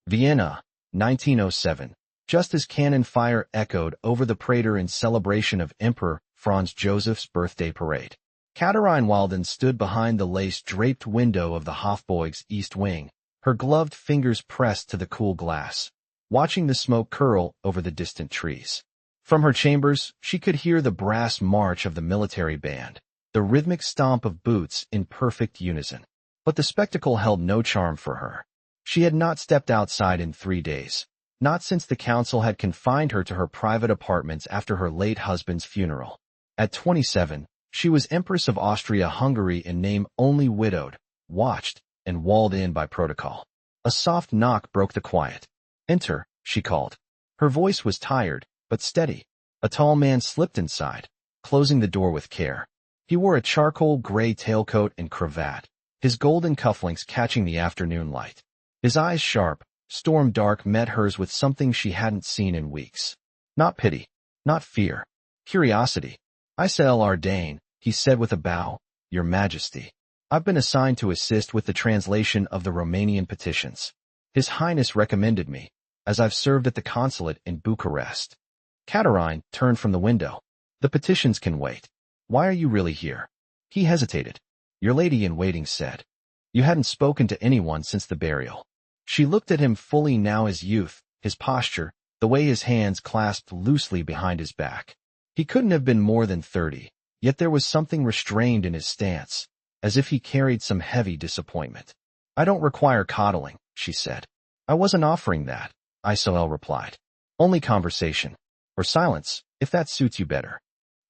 Vienna, 1907. Just as cannon fire echoed over the Prater in celebration of Emperor Franz Joseph's birthday parade, Katarine Wilden stood behind the lace-draped window of the Hofburg's east wing, her gloved fingers pressed to the cool glass, watching the smoke curl over the distant trees. From her chambers, she could hear the brass march of the military band, the rhythmic stomp of boots in perfect unison. But the spectacle held no charm for her. She had not stepped outside in 3 days, not since the council had confined her to her private apartments after her late husband's funeral. At 27, she was Empress of Austria-Hungary in name only, widowed, watched, and walled in by protocol. A soft knock broke the quiet. "Enter," she called. Her voice was tired, but steady. A tall man slipped inside, closing the door with care. He wore a charcoal gray tailcoat and cravat, his golden cufflinks catching the afternoon light. His eyes, sharp, storm-dark, met hers with something she hadn't seen in weeks. Not pity, not fear, curiosity. "Isael Ardane," he said with a bow, "Your Majesty. I've been assigned to assist with the translation of the Romanian petitions. His Highness recommended me, as I've served at the consulate in Bucharest." Katarine turned from the window. "The petitions can wait. Why are you really here?" He hesitated. "Your lady-in-waiting said. You hadn't spoken to anyone since the burial." She looked at him fully now, his youth, his posture, the way his hands clasped loosely behind his back. He couldn't have been more than 30, yet there was something restrained in his stance, as if he carried some heavy disappointment. "I don't require coddling," she said. "I wasn't offering that," Isael replied. "Only conversation. Or silence, if that suits you better."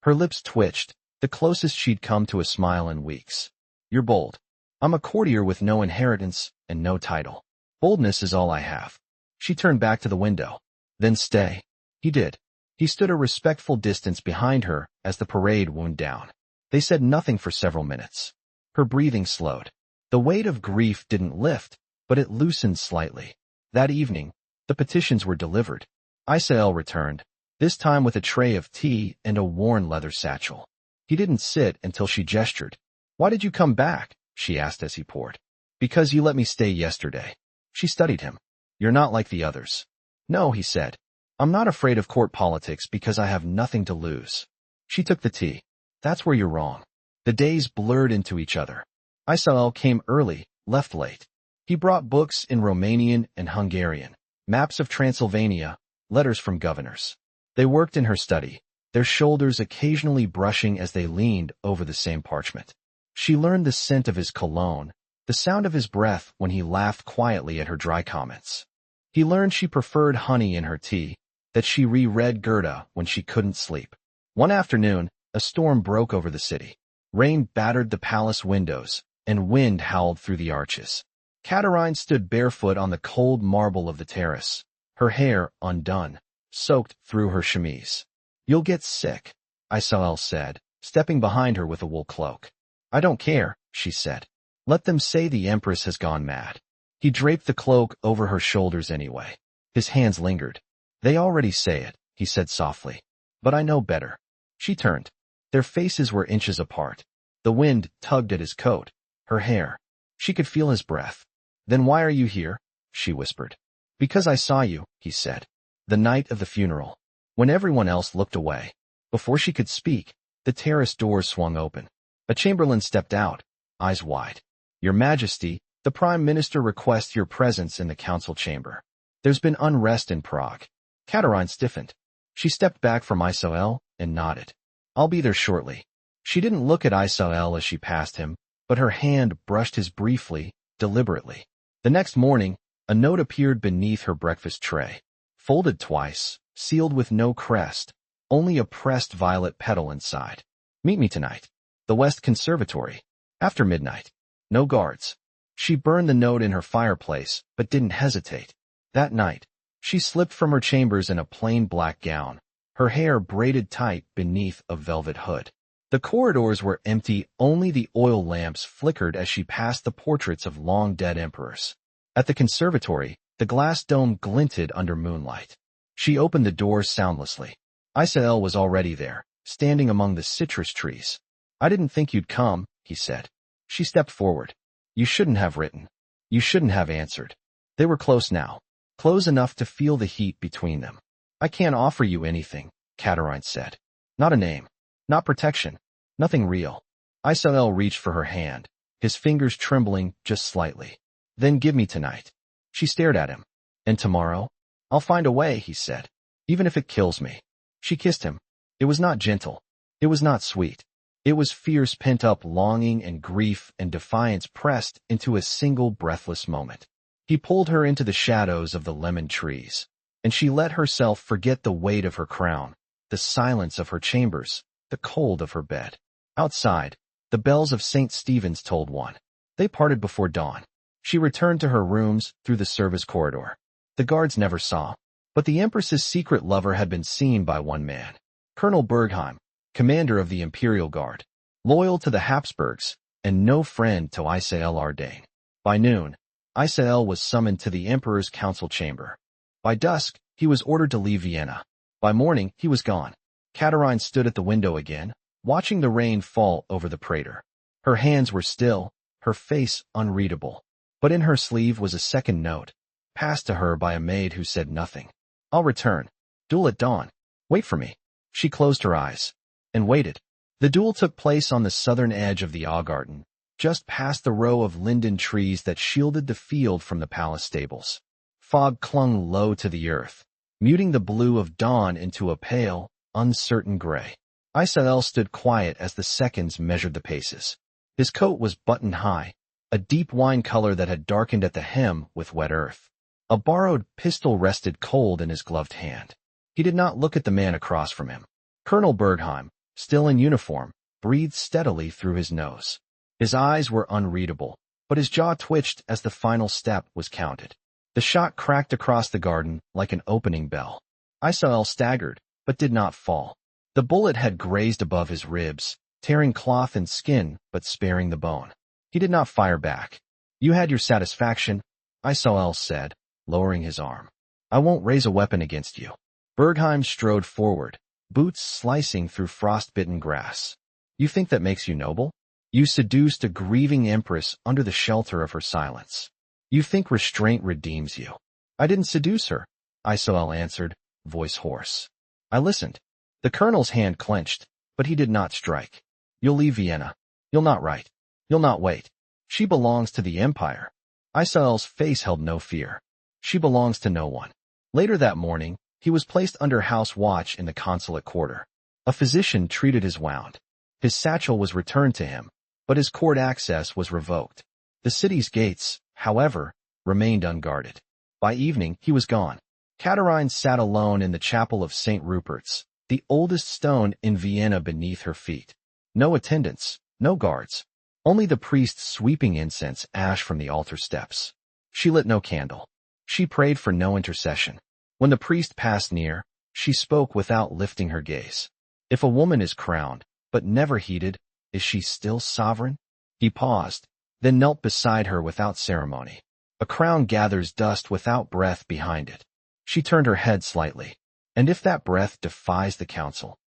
Her lips twitched, the closest she'd come to a smile in weeks. "You're bold. I'm a courtier with no inheritance and no title. Boldness is all I have." She turned back to the window. "Then stay." He did. He stood a respectful distance behind her as the parade wound down. They said nothing for several minutes. Her breathing slowed. The weight of grief didn't lift, but it loosened slightly. That evening, the petitions were delivered. Isael returned, this time with a tray of tea and a worn leather satchel. He didn't sit until she gestured. "Why did you come back?" she asked as he poured. "Because you let me stay yesterday." She studied him. "You're not like the others." "No," he said. "I'm not afraid of court politics because I have nothing to lose." She took the tea. "That's where you're wrong." The days blurred into each other. Isael came early, left late. He brought books in Romanian and Hungarian, maps of Transylvania, letters from governors. They worked in her study, their shoulders occasionally brushing as they leaned over the same parchment. She learned the scent of his cologne, the sound of his breath when he laughed quietly at her dry comments. He learned she preferred honey in her tea, that she reread Goethe when she couldn't sleep. One afternoon, a storm broke over the city. Rain battered the palace windows, and wind howled through the arches. Katarine stood barefoot on the cold marble of the terrace, her hair undone, soaked through her chemise. "You'll get sick," Isael said, stepping behind her with a wool cloak. "I don't care," she said. "Let them say the Empress has gone mad." He draped the cloak over her shoulders anyway. His hands lingered. "They already say it," he said softly. "But I know better." She turned. Their faces were inches apart. The wind tugged at his coat, her hair. She could feel his breath. "Then why are you here?" she whispered. "Because I saw you," he said. "The night of the funeral, when everyone else looked away." Before she could speak, the terrace doors swung open. A chamberlain stepped out, eyes wide. "Your Majesty, the Prime Minister requests your presence in the council chamber. There's been unrest in Prague." Katarine stiffened. She stepped back from Isael and nodded. "I'll be there shortly." She didn't look at Isael as she passed him, but her hand brushed his briefly, deliberately. The next morning, a note appeared beneath her breakfast tray. Folded twice, sealed with no crest, only a pressed violet petal inside. "Meet me tonight. The West Conservatory. After midnight. No guards." She burned the note in her fireplace, but didn't hesitate. That night, she slipped from her chambers in a plain black gown, her hair braided tight beneath a velvet hood. The corridors were empty, only the oil lamps flickered as she passed the portraits of long-dead emperors. At the conservatory, the glass dome glinted under moonlight. She opened the door soundlessly. Isael was already there, standing among the citrus trees. "I didn't think you'd come," he said. She stepped forward. "You shouldn't have written. You shouldn't have answered." They were close now. close enough to feel the heat between them. I can't offer you anything, Katarine said. Not a name. Not protection. Nothing real. Isael reached for her hand, his fingers trembling just slightly. Then give me tonight. She stared at him. And tomorrow? I'll find a way, he said. Even if it kills me. She kissed him. It was not gentle. It was not sweet. It was fierce pent-up longing and grief and defiance pressed into a single breathless moment. He pulled her into the shadows of the lemon trees, and she let herself forget the weight of her crown, the silence of her chambers, the cold of her bed. Outside, the bells of St. Stephen's tolled one. They parted before dawn. She returned to her rooms through the service corridor. The guards never saw, but the Empress's secret lover had been seen by one man. Colonel Bergheim, commander of the Imperial Guard, loyal to the Habsburgs, and no friend to Isael Ardane. By noon, Isael was summoned to the Emperor's council chamber. By dusk, he was ordered to leave Vienna. By morning, he was gone. Katarine stood at the window again, watching the rain fall over the Prater. Her hands were still, her face unreadable. But in her sleeve was a second note, passed to her by a maid who said nothing. I'll return. Duel at dawn. Wait for me. She closed her eyes and waited. The duel took place on the southern edge of the Augarten, just past the row of linden trees that shielded the field from the palace stables. Fog clung low to the earth, muting the blue of dawn into a pale, uncertain gray. Isael stood quiet as the seconds measured the paces. His coat was buttoned high, a deep wine color that had darkened at the hem with wet earth. A borrowed pistol rested cold in his gloved hand. He did not look at the man across from him. Colonel Bergheim, still in uniform, breathed steadily through his nose. His eyes were unreadable, but his jaw twitched as the final step was counted. The shot cracked across the garden like an opening bell. Isael staggered, but did not fall. The bullet had grazed above his ribs, tearing cloth and skin, but sparing the bone. He did not fire back. You had your satisfaction, Isael said, lowering his arm. I won't raise a weapon against you. Bergheim strode forward, boots slicing through frost-bitten grass. You think that makes you noble? You seduced a grieving empress under the shelter of her silence. You think restraint redeems you. I didn't seduce her, Isael answered, voice hoarse. I listened. The colonel's hand clenched, but he did not strike. You'll leave Vienna. You'll not write. You'll not wait. She belongs to the empire. Isael's face held no fear. She belongs to no one. Later that morning, he was placed under house watch in the consulate quarter. A physician treated his wound. His satchel was returned to him, but his court access was revoked. The city's gates, however, remained unguarded. By evening, he was gone. Katarine sat alone in the chapel of St. Rupert's, the oldest stone in Vienna beneath her feet. No attendants, no guards. Only the priest sweeping incense ash from the altar steps. She lit no candle. She prayed for no intercession. When the priest passed near, she spoke without lifting her gaze. If a woman is crowned, but never heeded, is she still sovereign? He paused, then knelt beside her without ceremony. A crown gathers dust without breath behind it. She turned her head slightly. And if that breath defies the council,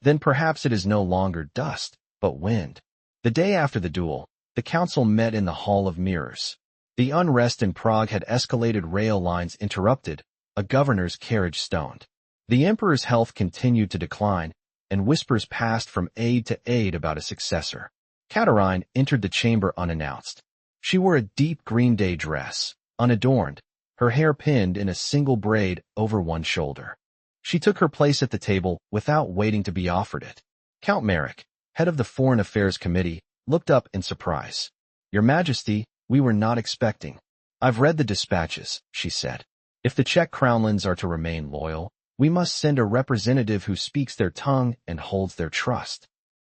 then perhaps it is no longer dust, but wind. The day after the duel, the council met in the Hall of Mirrors. The unrest in Prague had escalated, rail lines interrupted, a governor's carriage stoned. The emperor's health continued to decline, and whispers passed from aide to aide about a successor. Katarine entered the chamber unannounced. She wore a deep green day dress, unadorned, her hair pinned in a single braid over one shoulder. She took her place at the table without waiting to be offered it. Count Marek, head of the Foreign Affairs Committee, looked up in surprise. Your Majesty, we were not expecting. I've read the dispatches, she said. If the Czech crownlands are to remain loyal, we must send a representative who speaks their tongue and holds their trust.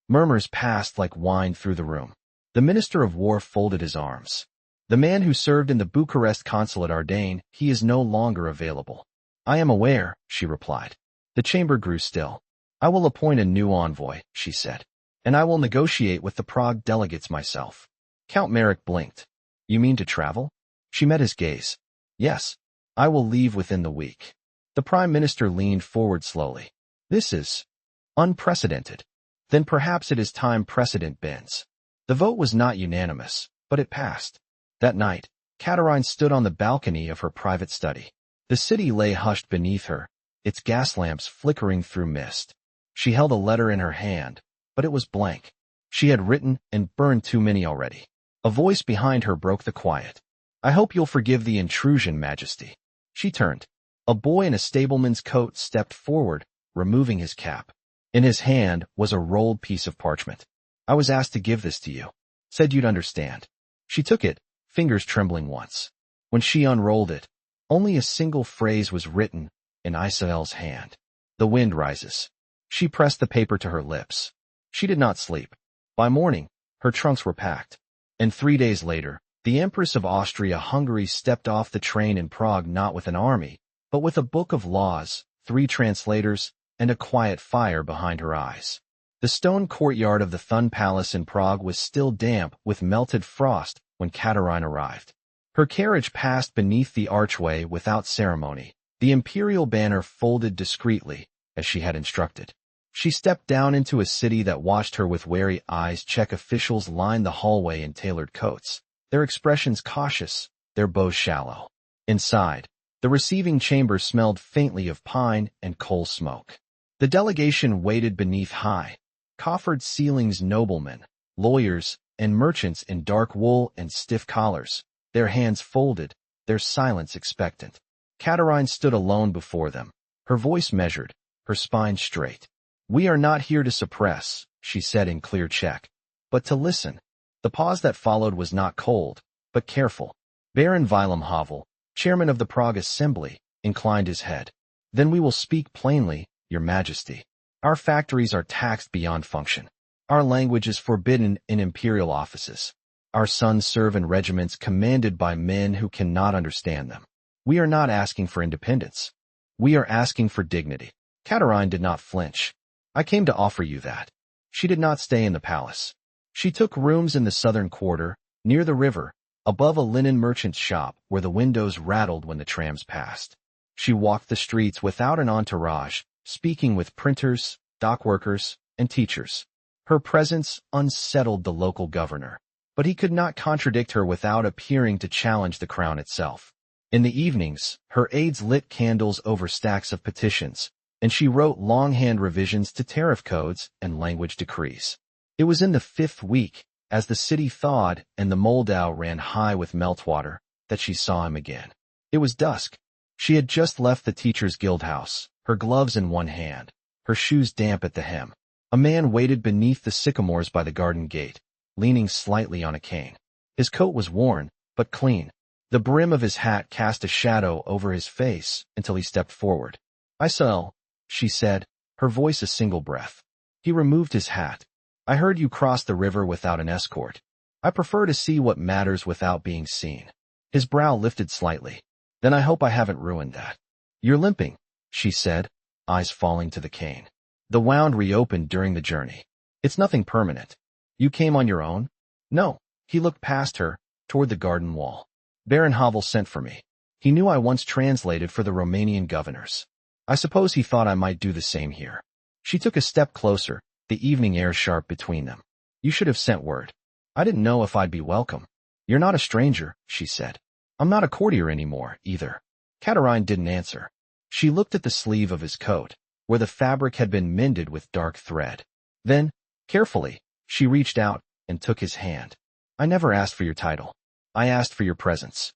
Murmurs passed like wine through the room. The Minister of War folded his arms. The man who served in the Bucharest consulate, Ardane, he is no longer available. I am aware, she replied. The chamber grew still. I will appoint a new envoy, she said, and I will negotiate with the Prague delegates myself. Count Marek blinked. You mean to travel? She met his gaze. Yes, I will leave within the week. The Prime Minister leaned forward slowly. This is unprecedented. Then perhaps it is time precedent bends. The vote was not unanimous, but it passed. That night, Katarine stood on the balcony of her private study. The city lay hushed beneath her, its gas lamps flickering through mist. She held a letter in her hand, but it was blank. She had written and burned too many already. A voice behind her broke the quiet. "I hope you'll forgive the intrusion, Majesty." She turned. A boy in a stableman's coat stepped forward, removing his cap. In his hand was a rolled piece of parchment. "I was asked to give this to you. Said you'd understand." She took it, fingers trembling once. When she unrolled it, only a single phrase was written in Isael's hand. "The wind rises." She pressed the paper to her lips. She did not sleep. By morning, her trunks were packed. And 3 days later, the Empress of Austria-Hungary stepped off the train in Prague not with an army, but with a book of laws, 3 translators, and a quiet fire behind her eyes. The stone courtyard of the Thun Palace in Prague was still damp with melted frost when Katarine arrived. Her carriage passed beneath the archway without ceremony, the imperial banner folded discreetly, as she had instructed. She stepped down into a city that watched her with wary eyes. Czech officials lined the hallway in tailored coats, their expressions cautious, their bows shallow. Inside, the receiving chamber smelled faintly of pine and coal smoke. The delegation waited beneath high, coffered ceilings. Noblemen, lawyers, and merchants in dark wool and stiff collars, their hands folded, their silence expectant. Katarine stood alone before them, her voice measured, her spine straight. "We are not here to suppress," she said in clear Czech, "but to listen." The pause that followed was not cold, but careful. Baron Willem Havel, chairman of the Prague Assembly, inclined his head. "Then we will speak plainly, Your Majesty. Our factories are taxed beyond function. Our language is forbidden in imperial offices. Our sons serve in regiments commanded by men who cannot understand them. We are not asking for independence. We are asking for dignity." Katarine did not flinch. "I came to offer you that." She did not stay in the palace. She took rooms in the southern quarter, near the river, above a linen merchant's shop where the windows rattled when the trams passed. She walked the streets without an entourage, speaking with printers, dockworkers, and teachers. Her presence unsettled the local governor, but he could not contradict her without appearing to challenge the crown itself. In the evenings, her aides lit candles over stacks of petitions, and she wrote longhand revisions to tariff codes and language decrees. It was in the 5th week, as the city thawed and the Moldau ran high with meltwater, that she saw him again. It was dusk. She had just left the teacher's guild house, her gloves in one hand, her shoes damp at the hem. A man waited beneath the sycamores by the garden gate, leaning slightly on a cane. His coat was worn, but clean. The brim of his hat cast a shadow over his face until he stepped forward. "Isael," she said, her voice a single breath. He removed his hat. "I heard you crossed the river without an escort. I prefer to see what matters without being seen." His brow lifted slightly. "Then I hope I haven't ruined that." "You're limping," she said, eyes falling to the cane. The wound reopened during the journey. "It's nothing permanent." "You came on your own?" "No." He looked past her, toward the garden wall. "Baron Havel sent for me. He knew I once translated for the Romanian governors. I suppose he thought I might do the same here." She took a step closer, the evening air sharp between them. "You should have sent word. I didn't know if I'd be welcome." "You're not a stranger," she said. "I'm not a courtier anymore, either." Katarine didn't answer. She looked at the sleeve of his coat, where the fabric had been mended with dark thread. Then, carefully, she reached out and took his hand. "I never asked for your title. I asked for your presence."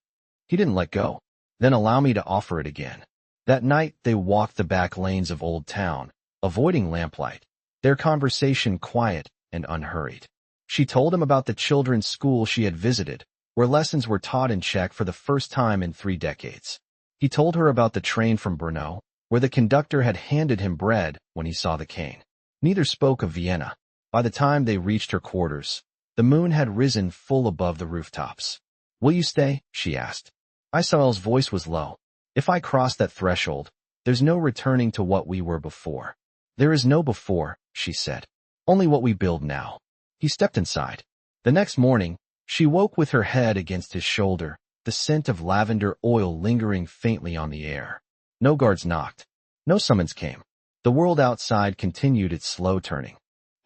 He didn't let go. "Then allow me to offer it again." That night they walked the back lanes of Old Town, avoiding lamplight, their conversation quiet and unhurried. She told him about the children's school she had visited, where lessons were taught in Czech for the first time in 3 decades. He told her about the train from Brno, where the conductor had handed him bread when he saw the cane. Neither spoke of Vienna. By the time they reached her quarters, the moon had risen full above the rooftops. "Will you stay?" she asked. Isael's voice was low. "If I cross that threshold, there's no returning to what we were before." "There is no before," she said. "Only what we build now." He stepped inside. The next morning, she woke with her head against his shoulder, the scent of lavender oil lingering faintly on the air. No guards knocked. No summons came. The world outside continued its slow turning.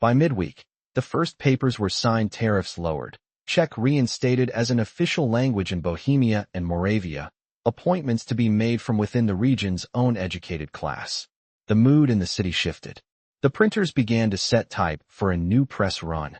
By midweek, the first papers were signed, tariffs lowered, Czech reinstated as an official language in Bohemia and Moravia, appointments to be made from within the region's own educated class. The mood in the city shifted. The printers began to set type for a new press run.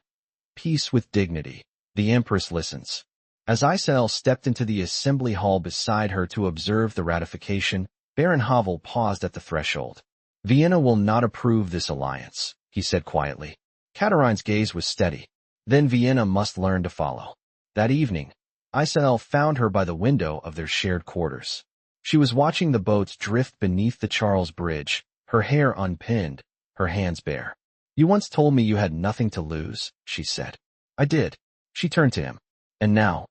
Peace with dignity. The Empress listens. As Isael stepped into the assembly hall beside her to observe the ratification, Baron Havel paused at the threshold. Vienna will not approve this alliance, he said quietly. Katarine's gaze was steady. Then Vienna must learn to follow. That evening, Isael found her by the window of their shared quarters. She was watching the boats drift beneath the Charles Bridge, her hair unpinned, her hands bare. You once told me you had nothing to lose, she said. I did. She turned to him. And now,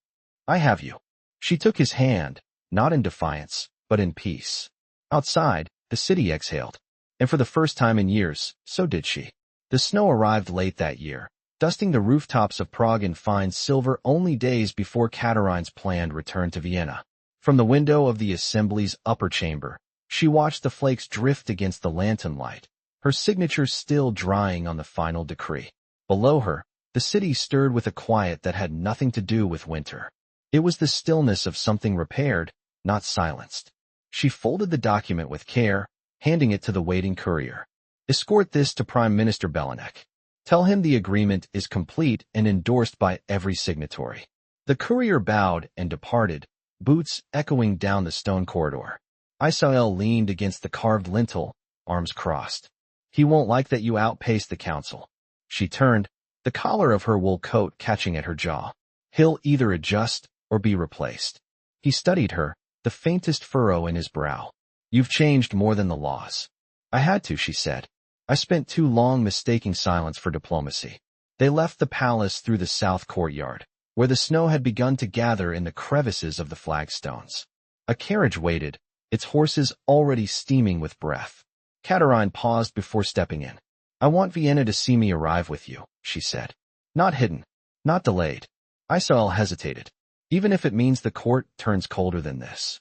I have you. She took his hand, not in defiance, but in peace. Outside, the city exhaled. And for the first time in years, so did she. The snow arrived late that year, dusting the rooftops of Prague in fine silver only days before Katarine's planned return to Vienna. From the window of the assembly's upper chamber, she watched the flakes drift against the lantern light, her signature still drying on the final decree. Below her, the city stirred with a quiet that had nothing to do with winter. It was the stillness of something repaired, not silenced. She folded the document with care, handing it to the waiting courier. Escort this to Prime Minister Belinek. Tell him the agreement is complete and endorsed by every signatory. The courier bowed and departed, boots echoing down the stone corridor. Isael leaned against the carved lintel, arms crossed. He won't like that you outpaced the council. She turned, the collar of her wool coat catching at her jaw. He'll either adjust or be replaced. He studied her, the faintest furrow in his brow. You've changed more than the laws. I had to, she said. I spent too long mistaking silence for diplomacy. They left the palace through the south courtyard, where the snow had begun to gather in the crevices of the flagstones. A carriage waited, its horses already steaming with breath. Katarine paused before stepping in. I want Vienna to see me arrive with you, she said. Not hidden, not delayed. Isael hesitated. Even if it means the court turns colder than this.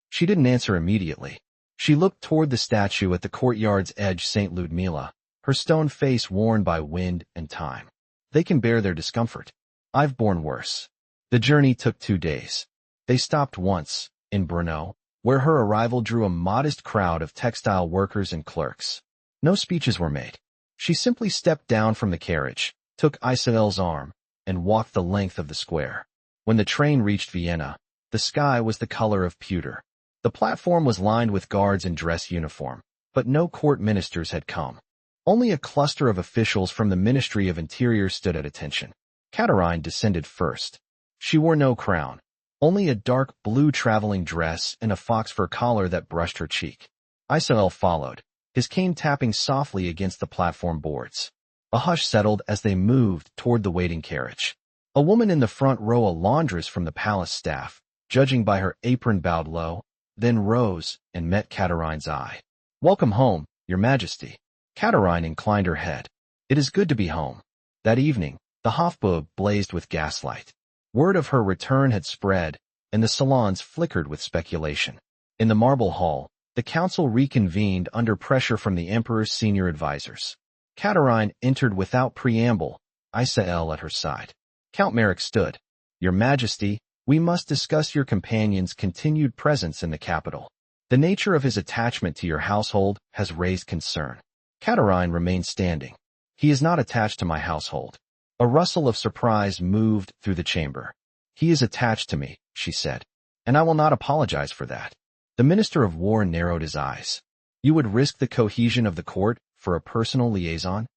She didn't answer immediately. She looked toward the statue at the courtyard's edge, St. Ludmila, her stone face worn by wind and time. They can bear their discomfort. I've borne worse. The journey took 2 days. They stopped once, in Brno, where her arrival drew a modest crowd of textile workers and clerks. No speeches were made. She simply stepped down from the carriage, took Isael's arm, and walked the length of the square. When the train reached Vienna, the sky was the color of pewter. The platform was lined with guards in dress uniform, but no court ministers had come. Only a cluster of officials from the Ministry of Interior stood at attention. Katarine descended first. She wore no crown, only a dark blue traveling dress and a fox fur collar that brushed her cheek. Isael followed, his cane tapping softly against the platform boards. A hush settled as they moved toward the waiting carriage. A woman in the front row, a laundress from the palace staff, judging by her apron, bowed low, then rose and met Katarine's eye. Welcome home, Your Majesty. Katarine inclined her head. It is good to be home. That evening, the Hofburg blazed with gaslight. Word of her return had spread, and the salons flickered with speculation. In the marble hall, the council reconvened under pressure from the emperor's senior advisors. Katarine entered without preamble, Isael at her side. Count Marek stood. Your Majesty, we must discuss your companion's continued presence in the capital. The nature of his attachment to your household has raised concern. Katarine remained standing. He is not attached to my household. A rustle of surprise moved through the chamber. He is attached to me, she said, and I will not apologize for that. The Minister of War narrowed his eyes. You would risk the cohesion of the court for a personal liaison?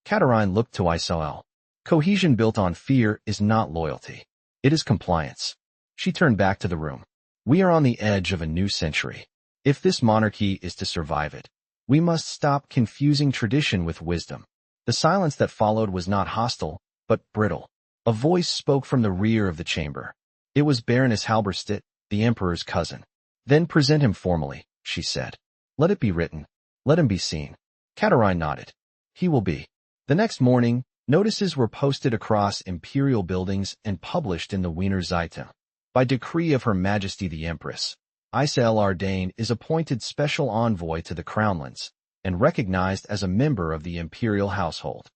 Katarine looked to Isael. Cohesion built on fear is not loyalty. It is compliance. She turned back to the room. We are on the edge of a new century. If this monarchy is to survive it, we must stop confusing tradition with wisdom. The silence that followed was not hostile, but brittle. A voice spoke from the rear of the chamber. It was Baroness Halberstadt, the emperor's cousin. Then present him formally, she said. Let it be written. Let him be seen. Katarine nodded. He will be. The next morning, notices were posted across imperial buildings and published in the Wiener Zeitung. By decree of Her Majesty the Empress, Isael Ardane is appointed special envoy to the Crownlands and recognized as a member of the imperial household.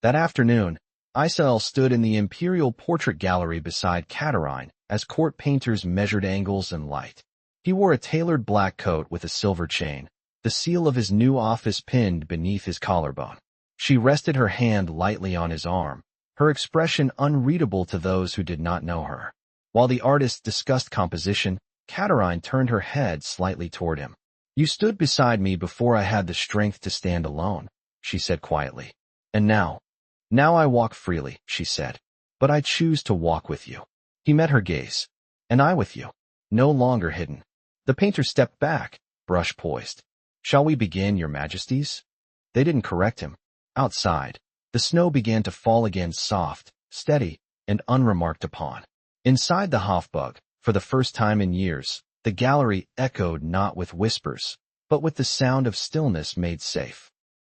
That afternoon, Isael stood in the imperial portrait gallery beside Katarine as court painters measured angles and light. He wore a tailored black coat with a silver chain, the seal of his new office pinned beneath his collarbone. She rested her hand lightly on his arm, her expression unreadable to those who did not know her. While the artist discussed composition, Katarine turned her head slightly toward him. "You stood beside me before I had the strength to stand alone," she said quietly. "And now I walk freely," she said. "But I choose to walk with you." He met her gaze. "And I with you, no longer hidden." The painter stepped back, brush poised. "Shall we begin, your majesties?" They didn't correct him. Outside, the snow began to fall again, soft, steady, and unremarked upon. Inside the Hofburg, for the first time in years, the gallery echoed not with whispers, but with the sound of stillness made safe.